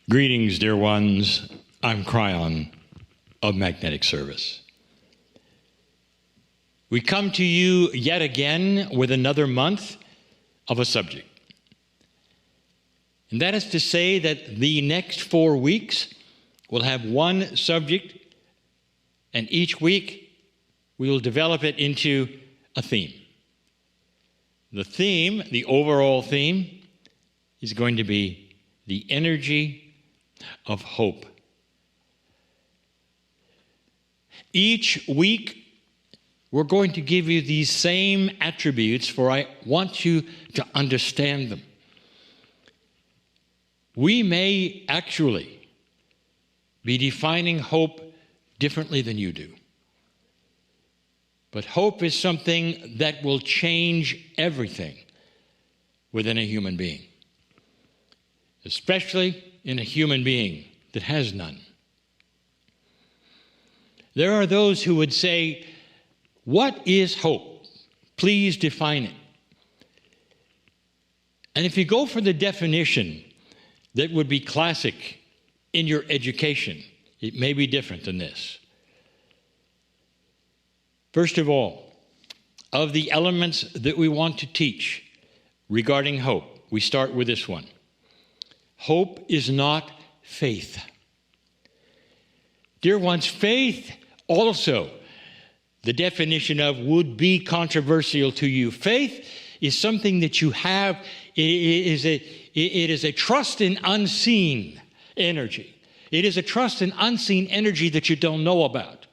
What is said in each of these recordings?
Greetings, dear ones. I'm Kryon of Magnetic Service. We come to you yet again with another month of a subject. And that is to say that the next 4 weeks will have one subject, and each week we will develop it into a theme. The theme, the overall theme, is going to be the energy of hope. Each week, we're going to give you these same attributes, for I want you to understand them. We may actually be defining hope differently than you do. But hope is something that will change everything within a human being, especially in a human being that has none. There are those who would say, what is hope? Please define it. And if you go for the definition that would be classic in your education, it may be different than this. First of all, of the elements that we want to teach regarding hope, we start with this one. Hope is not faith. Dear ones, faith also, the definition of would be controversial to you. Faith is something that you have. It is a trust in unseen energy. It is a trust in unseen energy that you don't know about.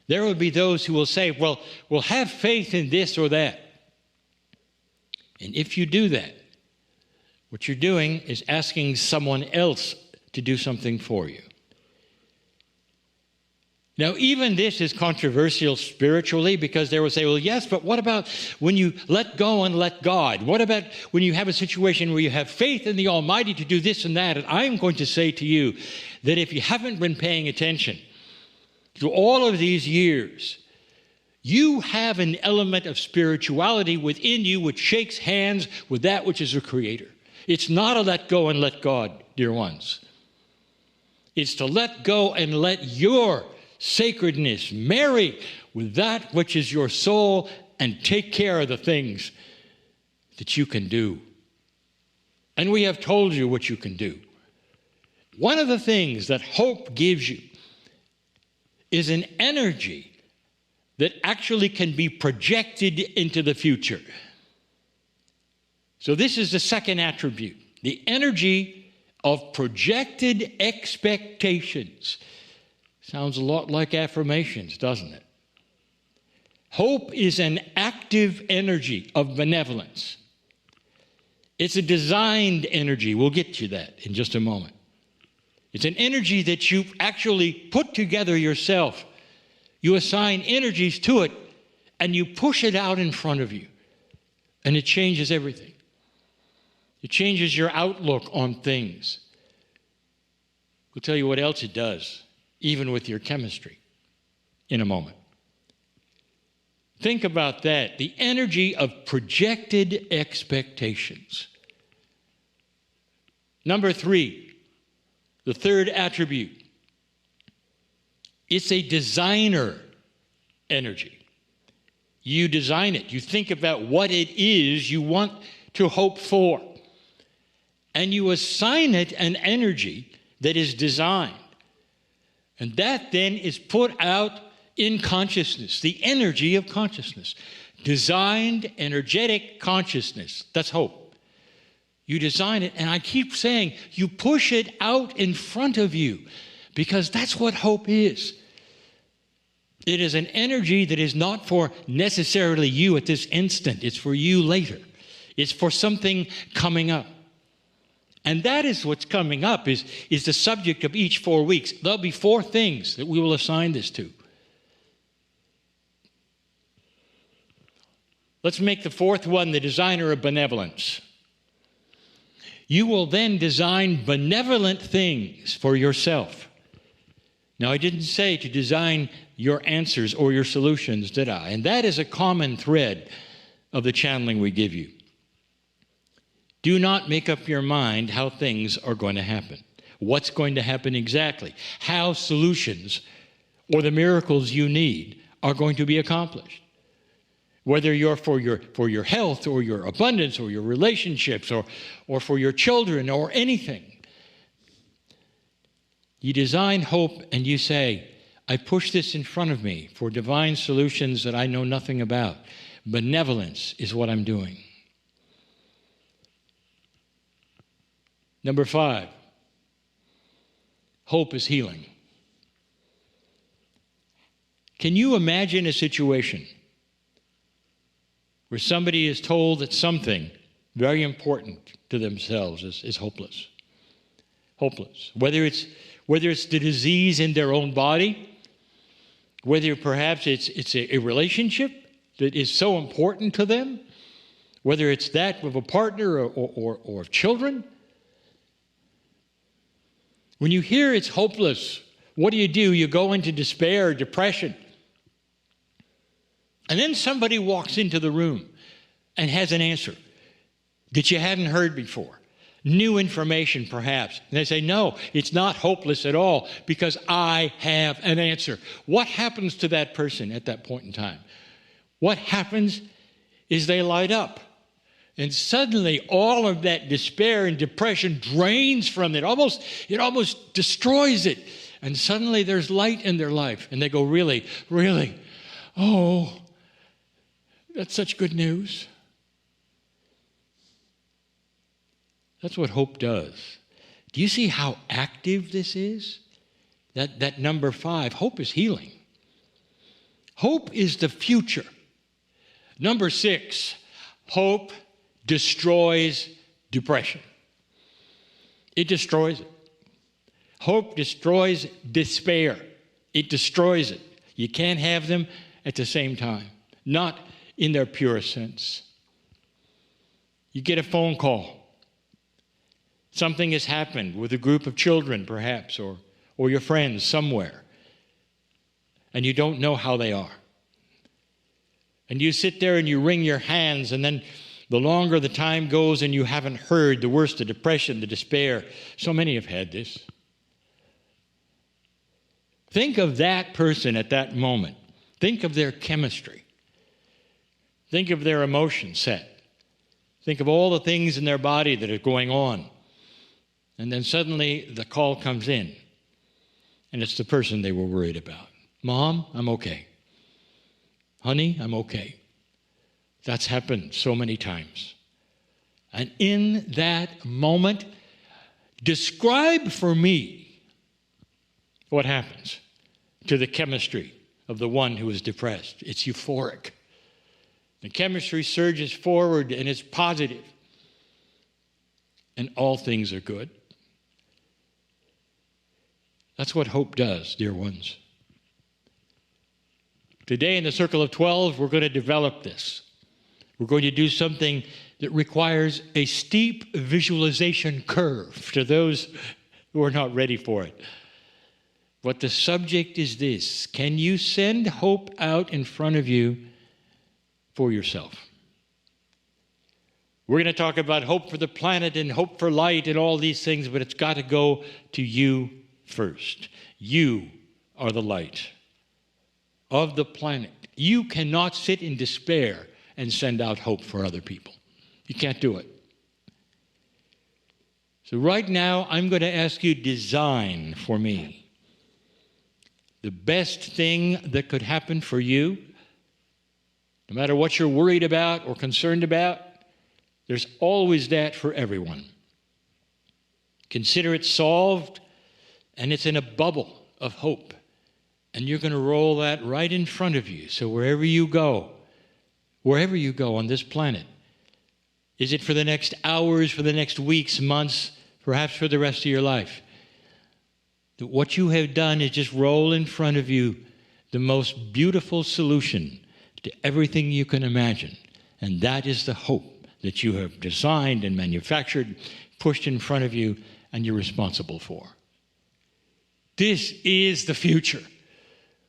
There will be those who will say, well, we'll have faith in this or that. And if you do that, what you're doing is asking someone else to do something for you. Now, even this is controversial spiritually, because they will say, well, yes, but what about when you let go and let God? What about when you have a situation where you have faith in the Almighty to do this and that? And I'm going to say to you that if you haven't been paying attention to all of these years, you have an element of spirituality within you which shakes hands with that which is a creator. It's not a let go and let God, dear ones. It's to let go and let your sacredness marry with that which is your soul and take care of the things that you can do. And we have told you what you can do. One of the things that hope gives you is an energy that actually can be projected into the future. So this is the second attribute, the energy of projected expectations. Sounds a lot like affirmations, doesn't it? Hope is an active energy of benevolence. It's a designed energy. We'll get to that in just a moment. It's an energy that you actually put together yourself. You assign energies to it, and you push it out in front of you, and it changes everything. It changes your outlook on things. We'll tell you what else it does, even with your chemistry, in a moment. Think about that, the energy of projected expectations. Number 3, the third attribute. It's a designer energy. You design it. You think about what it is you want to hope for. And you assign it an energy that is designed. And that then is put out in consciousness, the energy of consciousness. Designed, energetic consciousness. That's hope. You design it, and I keep saying, you push it out in front of you, because that's what hope is. It is an energy that is not for necessarily you at this instant. It's for you later. It's for something coming up. And that is what's coming up, is the subject of each 4 weeks. There'll be 4 things that we will assign this to. Let's make the 4th one the designer of benevolence. You will then design benevolent things for yourself. Now, I didn't say to design your answers or your solutions, did I? And that is a common thread of the channeling we give you. Do not make up your mind how things are going to happen. what's going to happen exactly, how solutions or the miracles you need are going to be accomplished. Whether you're for your health or your abundance or your relationships or for your children or anything. You design hope and you say, I push this in front of me for divine solutions that I know nothing about. Benevolence is what I'm doing. Number 5, hope is healing. Can you imagine a situation where somebody is told that something very important to themselves is hopeless? Hopeless. Whether it's the disease in their own body, whether perhaps it's a relationship that is so important to them, whether it's that with a partner or children. When you hear it's hopeless, what do? You go into despair, depression. And then somebody walks into the room and has an answer that you hadn't heard before. New information, perhaps. And they say, no, it's not hopeless at all because I have an answer. What happens to that person at that point in time? What happens is they light up. And suddenly all of that despair and depression drains from it. It almost destroys it. And suddenly there's light in their life. And they go, really, really? Oh, that's such good news. That's what hope does. Do you see how active this is? That number 5, hope is healing. Hope is the future. Number 6, hope destroys depression. It destroys it. Hope destroys despair. It destroys it. You can't have them at the same time, not in their purest sense. You get a phone call. Something has happened with a group of children, perhaps, or your friends somewhere, and you don't know how they are. And you sit there and you wring your hands, and then the longer the time goes and you haven't heard, the worse the depression, the despair. So many have had this. Think of that person at that moment. Think of their chemistry. Think of their emotion set. Think of all the things in their body that are going on. And then suddenly the call comes in, and it's the person they were worried about. Mom, I'm okay. Honey, I'm okay. That's happened so many times. And in that moment, describe for me what happens to the chemistry of the one who is depressed. It's euphoric. The chemistry surges forward and it's positive. And all things are good. That's what hope does, dear ones. Today in the Circle of 12, we're going to develop this. We're going to do something that requires a steep visualization curve to those who are not ready for it. But the subject is this: can you send hope out in front of you for yourself? We're going to talk about hope for the planet and hope for light and all these things, but it's got to go to you first. You are the light of the planet. You cannot sit in despair and send out hope for other people. You can't do it. So right now, I'm going to ask you to design for me the best thing that could happen for you. No matter what you're worried about or concerned about, there's always that for everyone. Consider it solved, and it's in a bubble of hope. And you're going to roll that right in front of you. So wherever you go on this planet, is it for the next hours, for the next weeks, months, perhaps for the rest of your life? That what you have done is just roll in front of you the most beautiful solution to everything you can imagine. And that is the hope that you have designed and manufactured, pushed in front of you, and you're responsible for. This is the future.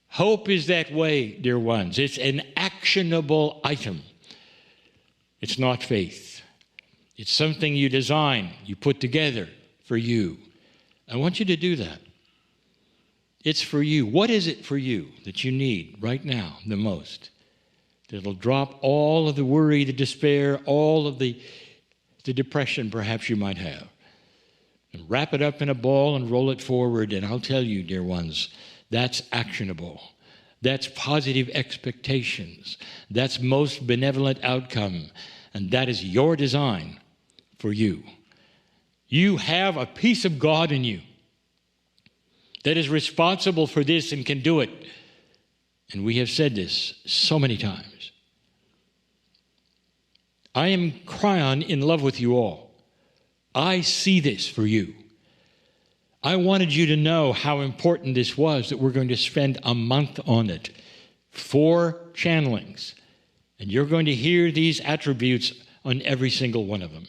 Hope is that way, dear ones. It's an actionable item. It's not faith. It's something you design, you put together for you. I want you to do that. It's for you. What is it for you that you need right now the most? That'll drop all of the worry, the despair, all of the depression perhaps you might have. And wrap it up in a ball and roll it forward. And I'll tell you, dear ones, that's actionable. That's positive expectations. That's most benevolent outcome. And that is your design for you. You have a piece of God in you that is responsible for this and can do it. And we have said this so many times. I am Kryon in love with you all. I see this for you. I wanted you to know how important this was, that we're going to spend a month on it. 4 channelings. And you're going to hear these attributes on every single one of them.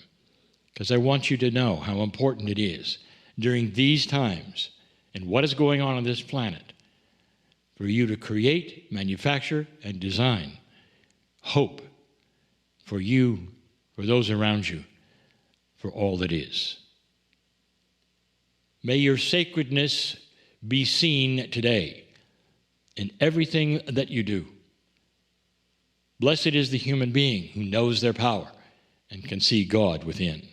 Because I want you to know how important it is during these times and what is going on this planet for you to create, manufacture, and design hope for you, for those around you, for all that is. May your sacredness be seen today in everything that you do. Blessed is the human being who knows their power and can see God within.